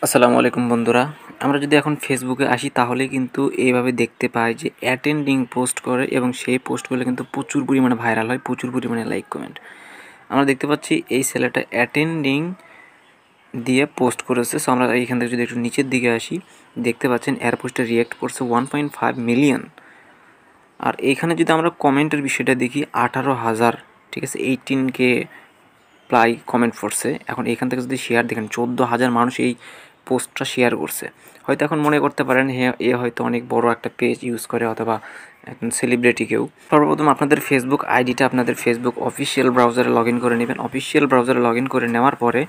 আসসালামু আলাইকুম বন্ধুরা। আমরা যদি এখন ফেসবুকে আসি তাহলে কিন্তু এইভাবে দেখতে পাই যে অ্যাটেন্ডিং পোস্ট করে এবং সেই পোস্টগুলো কিন্তু প্রচুর পরিমাণে ভাইরাল হয়, প্রচুর পরিমাণে লাইক কমেন্ট। আমরা দেখতে পাচ্ছি এই ছেলেটা অ্যাটেন্ডিং দিয়ে পোস্ট করেছে। সো আমরা এইখান থেকে যদি একটু নিচের দিকে আসি, দেখতে পাচ্ছেন এর পোস্টে রিয়েক্ট করছে 1.5 মিলিয়ন। আর এইখানে যদি আমরা কমেন্টের বিষয়টা দেখি 18,000, ঠিক আছে, 18K প্লাই কমেন্ট করছে। এখন এখান থেকে যদি শেয়ার দেখেন 14,000 মানুষ এই পোস্টটা শেয়ার করছে। হয়তো এখন মনে করতে পারেন এ হয়তো অনেক বড় একটা পেজ ইউজ করে অথবা একজন সেলিব্রিটি কেউ। সর্বপ্রথম আপনাদের ফেসবুক আইডিটা আপনাদের ফেসবুক অফিসিয়াল ব্রাউজারে লগ ইন করে নেবেন। অফিসিয়াল ব্রাউজারে লগ ইন করে নেওয়ার পরে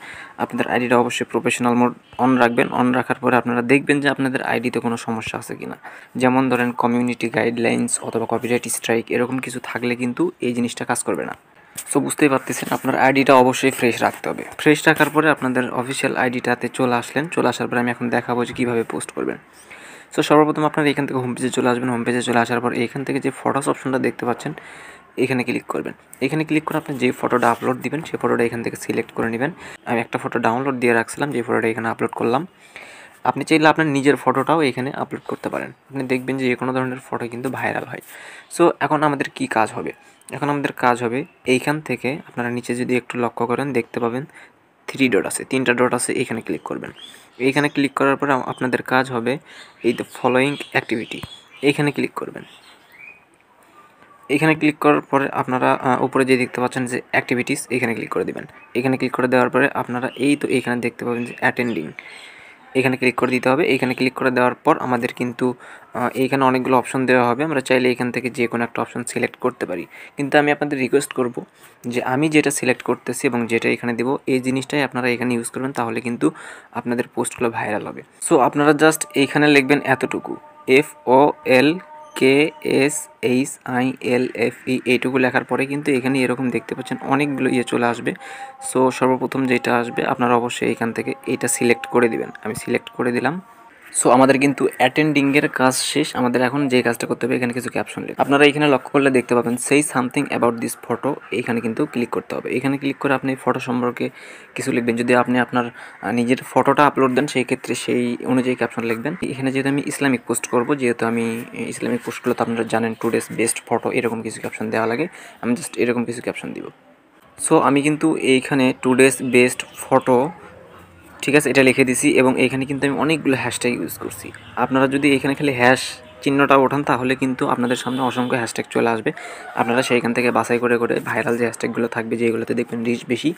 আপনাদের আইডিটা অবশ্যই প্রফেশনাল মোড অন রাখবেন। অন রাখার পরে আপনারা দেখবেন যে আপনাদের আইডিতে কোনো সমস্যা আছে কিনা, যেমন ধরেন কমিউনিটি গাইডলাইন্স অথবা কপিরাইট স্ট্রাইক এরকম কিছু থাকলে কিন্তু এই জিনিসটা কাজ করবে না। সো বুঝতেই পারতেছেন আপনার আইডিটা অবশ্যই ফ্রেশ রাখতে হবে। ফ্রেশ রাখার পরে আপনাদের অফিসিয়াল আইডিটাতে চলে আসলেন। চলে আসার পরে আমি এখন দেখাবো যে কীভাবে পোস্ট করবেন। সো সর্বপ্রথম আপনারা এখান থেকে হোম পেজে চলে আসবেন। হোম পেজে চলে আসার পর এখান থেকে যে ফটোস অপশনটা দেখতে পাচ্ছেন এখানে ক্লিক করবেন। এখানে ক্লিক করে আপনি যে ফটোটা আপলোড দিবেন সেই ফটোটা এখান থেকে সিলেক্ট করে নেবেন। আমি একটা ফটো ডাউনলোড দিয়ে রাখছিলাম, যে ফটোটা এখানে আপলোড করলাম। আপনি চাইলে আপনার নিজের ফটোটাও এখানে আপলোড করতে পারেন। আপনি দেখবেন যে কোনো ধরনের ফটো কিন্তু ভাইরাল হয়। সো এখন আমাদের কি কাজ হবে? এখন আমাদের কাজ হবে এইখান থেকে আপনারা নিচে যদি একটু লক্ষ্য করেন দেখতে পাবেন 3 ডট আছে, 3টা ডট আছে, এখানে ক্লিক করবেন। এইখানে ক্লিক করার পরে আপনাদের কাজ হবে এই দ্য ফলোয়িং অ্যাক্টিভিটি, এইখানে ক্লিক করবেন। এখানে ক্লিক করার পরে আপনারা উপরে যে দেখতে পাচ্ছেন যে অ্যাক্টিভিটিস, এখানে ক্লিক করে দেবেন। এখানে ক্লিক করে দেওয়ার পরে আপনারা এই তো এখানে দেখতে পাবেন যে অ্যাটেন্ডিং, এখানে ক্লিক করে দিতে হবে। এখানে ক্লিক করে দেওয়ার পর আমাদের কিন্তু এইখানে অনেকগুলো অপশন দেওয়া হবে। আমরা চাইলে এখান থেকে যে কোনো একটা অপশন সিলেক্ট করতে পারি, কিন্তু আমি আপনাদের রিকোয়েস্ট করব যে আমি যেটা সিলেক্ট করতেছি এবং যেটা এখানে দেবো এই জিনিসটাই আপনারা এখানে ইউজ করবেন, তাহলে কিন্তু আপনাদের পোস্টগুলো ভাইরাল হবে। সো আপনারা জাস্ট এইখানে লিখবেন এতটুকু, FOLKSHILFE, এইটুকু লেখার পরে কিন্তু এখানে এরকম দেখতে পাচ্ছেন অনেকগুলো চলে আসবে। সো সর্বপ্রথম যেটা আসবে আপনারা অবশ্যই এখান থেকে এইটা সিলেক্ট করে দিবেন। আমি সিলেক্ট করে দিলাম। সো আমাদের কিন্তু অ্যাটেন্ডিংয়ের কাজ শেষ। আমাদের এখন যে কাজটা করতে হবে এখানে কিছু ক্যাপশন লিখতে। আপনারা এখানে লক্ষ্য করলে দেখতে পাবেন সেই সামথিং অ্যাবাউট দিস ফটো, এখানে কিন্তু ক্লিক করতে হবে। এখানে ক্লিক করে আপনি ফটো সম্পর্কে কিছু লিখবেন। যদি আপনি আপনার নিজের ফটোটা আপলোড দেন সেই ক্ষেত্রে সেই অনুযায়ী ক্যাপশন লিখবেন। এখানে যেহেতু আমি ইসলামিক পোস্ট করব, যেহেতু আমি ইসলামিক পোস্টগুলো তো আপনারা জানেন টুডেস বেস্ট ফটো এরকম কিছু ক্যাপশন দেওয়া লাগে, আমি জাস্ট এরকম কিছু ক্যাপশন দিব। সো আমি কিন্তু এইখানে টুডেস বেস্ট ফটো, ঠিক আছে, এটা লিখে দিছি এবং এইখানে কিন্তু আমি অনেকগুলো হ্যাশট্যাগ ইউজ করছি। আপনারা যদি এখানে খালি হ্যাশ চিহ্নটা ওঠান তাহলে কিন্তু আপনাদের সামনে অসংখ্য হ্যাশট্যাগ চলে আসবে। আপনারা সেইখান থেকে বাছাই করে করে ভাইরাল যে হ্যাশট্যাগুলো থাকবে, যেগুলোতে দেখবেন রিচ বেশি,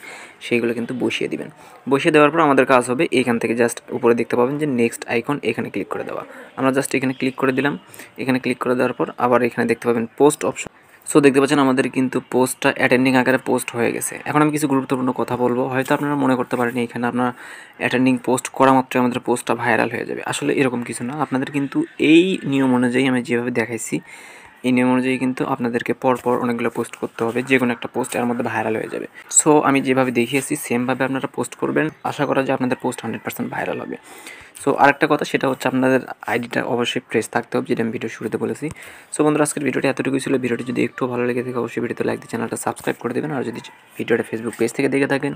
সেইগুলো কিন্তু বসিয়ে দিবেন। বসিয়ে দেওয়ার পর আমাদের কাজ হবে এইখান থেকে জাস্ট উপরে দেখতে পাবেন যে নেক্সট আইকন, এখানে ক্লিক করে দেওয়া। আমরা জাস্ট এখানে ক্লিক করে দিলাম। এখানে ক্লিক করে দেওয়ার পর আবার এখানে দেখতে পাবেন পোস্ট অপশন। সো দেখতে পাচ্ছেন আমাদের কিন্তু পোস্টটা অ্যাটেন্ডিং আকারে পোস্ট হয়ে গেছে। এখন আমি কিছু গুরুত্বপূর্ণ কথা বলবো। হয়তো আপনারা মনে করতে পারেন এখানে আপনার অ্যাটেন্ডিং পোস্ট করা মাত্রই আমাদের পোস্টটা ভাইরাল হয়ে যাবে। আসলে এরকম কিছু না। আপনাদের কিন্তু এই নিয়ম অনুযায়ী আমি যেভাবে দেখাইছি এই নিয়ম অনুযায়ী কিন্তু আপনাদেরকে পরপর অনেকগুলো পোস্ট করতে হবে, যে কোনো একটা পোস্ট এর মধ্যে ভাইরাল হয়ে যাবে। সো আমি যেভাবে দেখিয়েছি সেমভাবে আপনারা পোস্ট করবেন। আশা করা যায় আপনাদের পোস্ট 100% ভাইরাল হবে। সো আরেকটা কথা, সেটা হচ্ছে আপনাদের আইডিটা অবশ্যই ফ্রেশ থাকতে হবে, যেটা আমি ভিডিও শুরুতে বলেছি। সো বন্ধুরা, আজকের ভিডিওটি এতটুকুই ছিল। ভিডিওটি যদি একটু ভালো লেগে থাকে অবশ্যই ভিডিওতে লাইক দিয়ে চ্যানেলটা সাবস্ক্রাইব করে দেবেন। আর যদি ভিডিওটা ফেসবুক পেজ থেকে দেখে থাকেন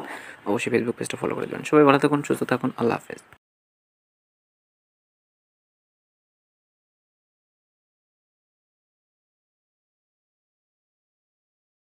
অবশ্যই ফেসবুক পেজটা ফলো করে দেবেন। সবাই ভালো থাকুন, সুস্থ থাকুন, আল্লাহ হাফেজ।